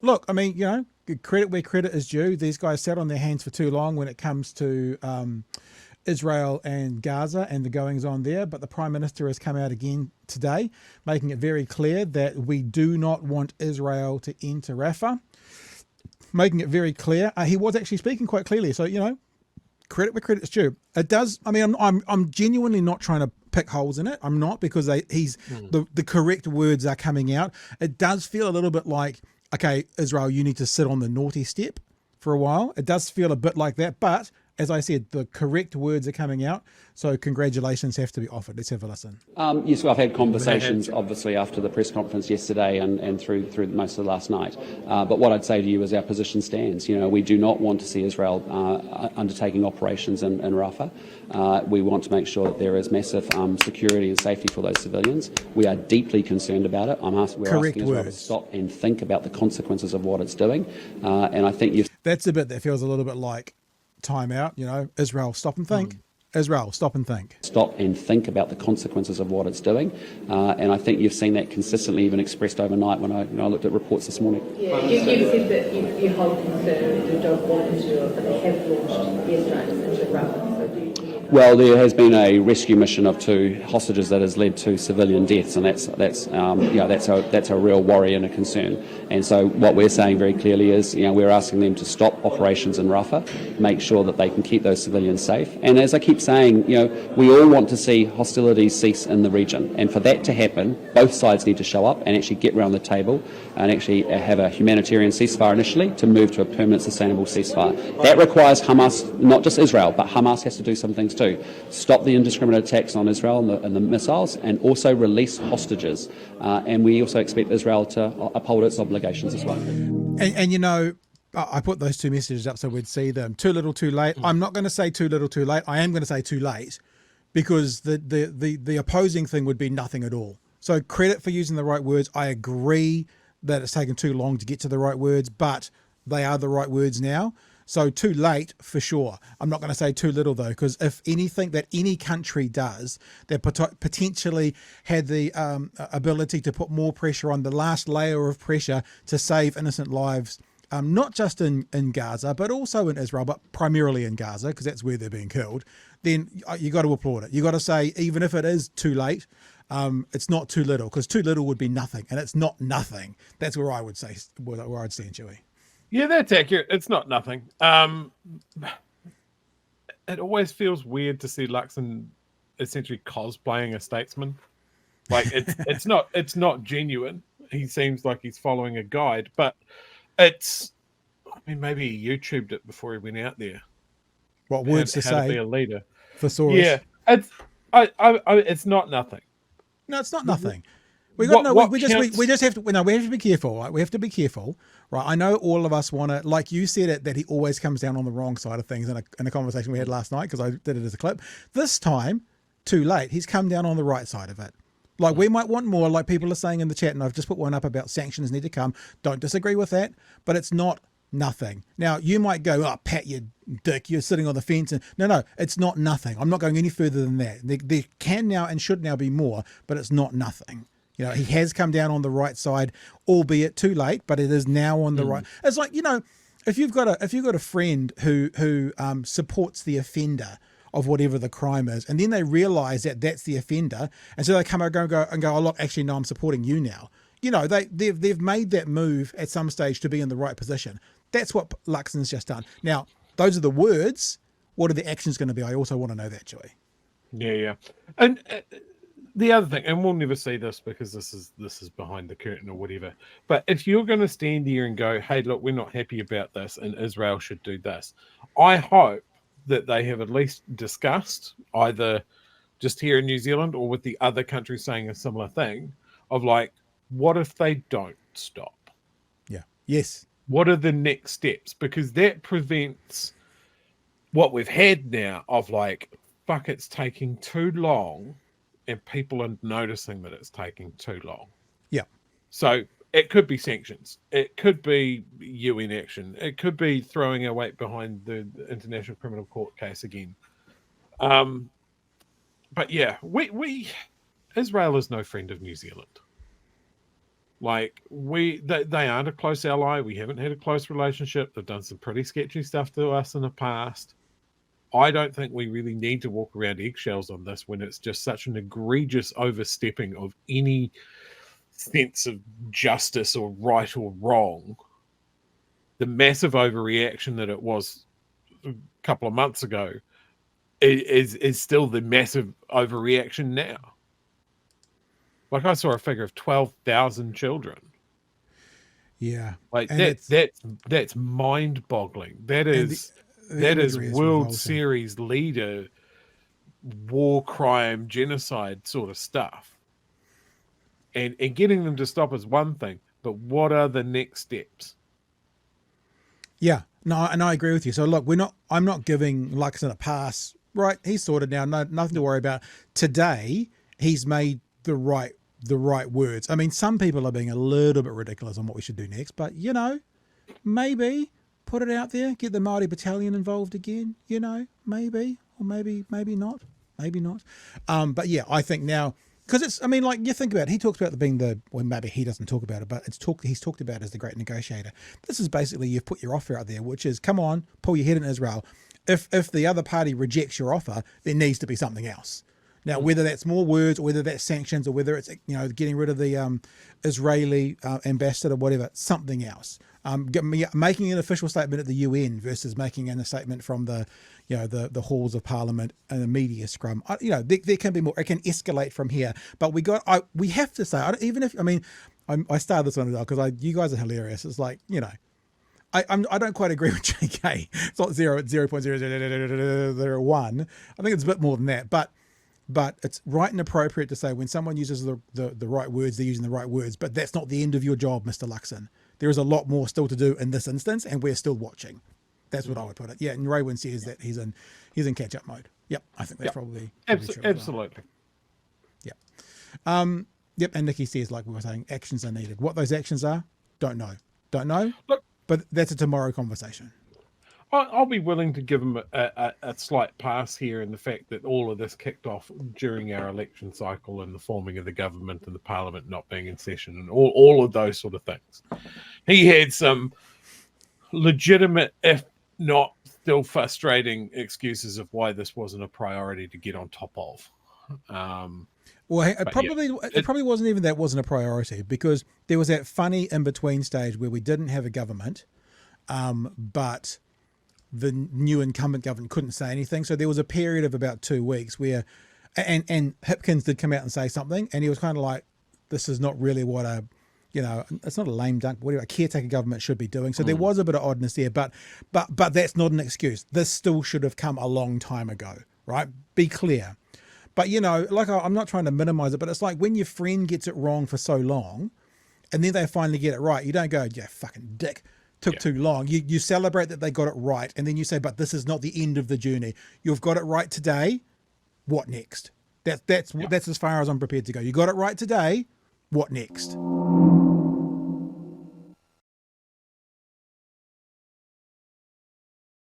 Look, I mean, credit where credit is due. These guys sat on their hands for too long when it comes to Israel and Gaza and the goings on there. But the Prime Minister has come out again today, making it very clear that we do not want Israel to enter Rafah, making it very clear. He was actually speaking quite clearly. So, credit where credit's due. It does. I mean, I'm genuinely not trying to pick holes in it. I'm not, because the correct words are coming out. It does feel a little bit like, okay, Israel, you need to sit on the naughty step for a while. It does feel a bit like that, but as I said, the correct words are coming out. So congratulations have to be offered. Let's have a listen. Yes, well, I've had conversations, obviously, after the press conference yesterday and through most of last night. But what I'd say to you is our position stands. We do not want to see Israel undertaking operations in Rafah. We want to make sure that there is massive security and safety for those civilians. We are deeply concerned about it. We're asking Israel to stop and think about the consequences of what it's doing. And I think that's a bit that feels a little bit like time out. Israel, stop and think. Israel, stop and think. Stop and think about the consequences of what it's doing. And I think you've seen that consistently even expressed overnight when I looked at reports this morning. Yeah, you said that you hold concern, you don't want Israel, but they have launched airstrikes into Rafah. So do you? Well, there has been a rescue mission of 2 hostages that has led to civilian deaths, and that's a real worry and a concern. And so what we're saying very clearly is, we're asking them to stop operations in Rafah, make sure that they can keep those civilians safe. And as I keep saying, we all want to see hostilities cease in the region, and for that to happen, both sides need to show up and actually get around the table and actually have a humanitarian ceasefire initially to move to a permanent, sustainable ceasefire. That requires Hamas, not just Israel, but Hamas has to do some things too. Stop the indiscriminate attacks on Israel and the missiles, and also release hostages. And we also expect Israel to uphold its obligations as well. And I put those 2 messages up so we'd see them. Too little, too late. I'm not going to say too little, too late. I am going to say too late, because the opposing thing would be nothing at all. So credit for using the right words. I agree that it's taken too long to get to the right words, but they are the right words now. So too late for sure. I'm not going to say too little though, because if anything that any country does that potentially had the ability to put more pressure on, the last layer of pressure to save innocent lives, not just in Gaza, but also in Israel, but primarily in Gaza, because that's where they're being killed, then you got to applaud it. You got to say, even if it is too late, it's not too little, because too little would be nothing, and it's not nothing. That's where I would say, where I'd stand, Chewy. Yeah, that's accurate. It's not nothing. It always feels weird to see Luxon essentially cosplaying a statesman. Like it's not genuine. He seems like he's following a guide, but maybe he YouTubed it before he went out there. What words to say? How to be a leader. Thesaurus. Yeah, it's not nothing. No, it's not nothing. We just have to. No, we have to be careful. Right? We have to be careful, right? I know all of us want to, like you said it, that he always comes down on the wrong side of things in a conversation we had last night, because I did it as a clip. This time, too late. He's come down on the right side of it. Like, we might want more, like people are saying in the chat, and I've just put one up about sanctions need to come. Don't disagree with that, but it's not nothing. Now, you might go, oh, Pat, you dick, you're sitting on the fence. And no, it's not nothing. I'm not going any further than that. There can now and should now be more, but it's not nothing. He has come down on the right side, albeit too late, but it is now on the right. It's like, if you've got a friend who supports the offender of whatever the crime is, and then they realize that that's the offender, and so they come and go, oh look, actually no, I'm supporting you now. They've made that move at some stage to be in the right position. That's what Luxon's just done. Now, those are the words. What are the actions going to be? I also want to know that, Joey. Yeah, and. The other thing, and we'll never see this because this is behind the curtain or whatever, but if you're going to stand there and go, hey, look, we're not happy about this and Israel should do this, I hope that they have at least discussed, either just here in New Zealand or with the other countries saying a similar thing, of like, what if they don't stop? Yeah. Yes. What are the next steps? Because that prevents what we've had now of like, fuck, it's taking too long. And people are noticing that it's taking too long. Yeah. So it could be sanctions. It could be UN action. It could be throwing our weight behind the International Criminal Court case again. But yeah, we Israel is no friend of New Zealand. Like they aren't a close ally. We haven't had a close relationship. They've done some pretty sketchy stuff to us in the past. I don't think we really need to walk around eggshells on this when it's just such an egregious overstepping of any sense of justice or right or wrong. The massive overreaction that it was a couple of months ago is still the massive overreaction now. Like I saw a figure of 12,000 children. Yeah, like and that's mind-boggling. That is World Series leader, war crime, genocide sort of stuff. And getting them to stop is one thing, but what are the next steps? Yeah, no, and I agree with you. So look, I'm not giving Luxon a pass. Right, he's sorted now. No, nothing to worry about. Today, he's made the right words. I mean, some people are being a little bit ridiculous on what we should do next, but maybe put it out there, get the Māori battalion involved again. Maybe not. But yeah, I think now, because it's, I mean, like, you think about it, he talks about maybe he doesn't talk about it, but he's talked about it as the great negotiator. This is basically, you've put your offer out there, which is, come on, pull your head in, Israel. If the other party rejects your offer, there needs to be something else. Now, whether that's more words, or whether that's sanctions, or whether it's getting rid of the Israeli ambassador, whatever, something else. Making an official statement at the UN versus making a statement from the halls of Parliament and the media scrum. There can be more. It can escalate from here. But we have to say, I started this one because you guys are hilarious. It's like, I don't quite agree with JK. It's not 0.00001. I think it's a bit more than that. But it's right and appropriate to say when someone uses the right words, they're using the right words. But that's not the end of your job, Mr. Luxon. There is a lot more still to do in this instance, and we're still watching. That's what I would put it. Yeah, and Raywin says that he's in catch-up mode. Yep, I think that's probably true. Absolutely. Yep. Yep, and Nikki says, like we were saying, actions are needed. What those actions are, don't know. Look, but that's a tomorrow conversation. I'll be willing to give him a slight pass here in the fact that all of this kicked off during our election cycle and the forming of the government and the parliament not being in session and all of those sort of things. He had some legitimate, if not still frustrating, excuses of why this wasn't a priority to get on top of. It probably wasn't even that wasn't a priority, because there was that funny in-between stage where we didn't have a government, but the new incumbent government couldn't say anything. So there was a period of about 2 weeks where, and Hipkins did come out and say something, and he was kind of like, this is not really what it's not a lame dunk, whatever a caretaker government should be doing. So there was a bit of oddness there, but that's not an excuse. This still should have come a long time ago, right? Be clear. But, like, I'm not trying to minimize it, but it's like when your friend gets it wrong for so long and then they finally get it right, you don't go, yeah, fucking dick. Took too long. You celebrate that they got it right, and then you say, but this is not the end of the journey. You've got it right today. What next? That's as far as I'm prepared to go. You got it right today. What next?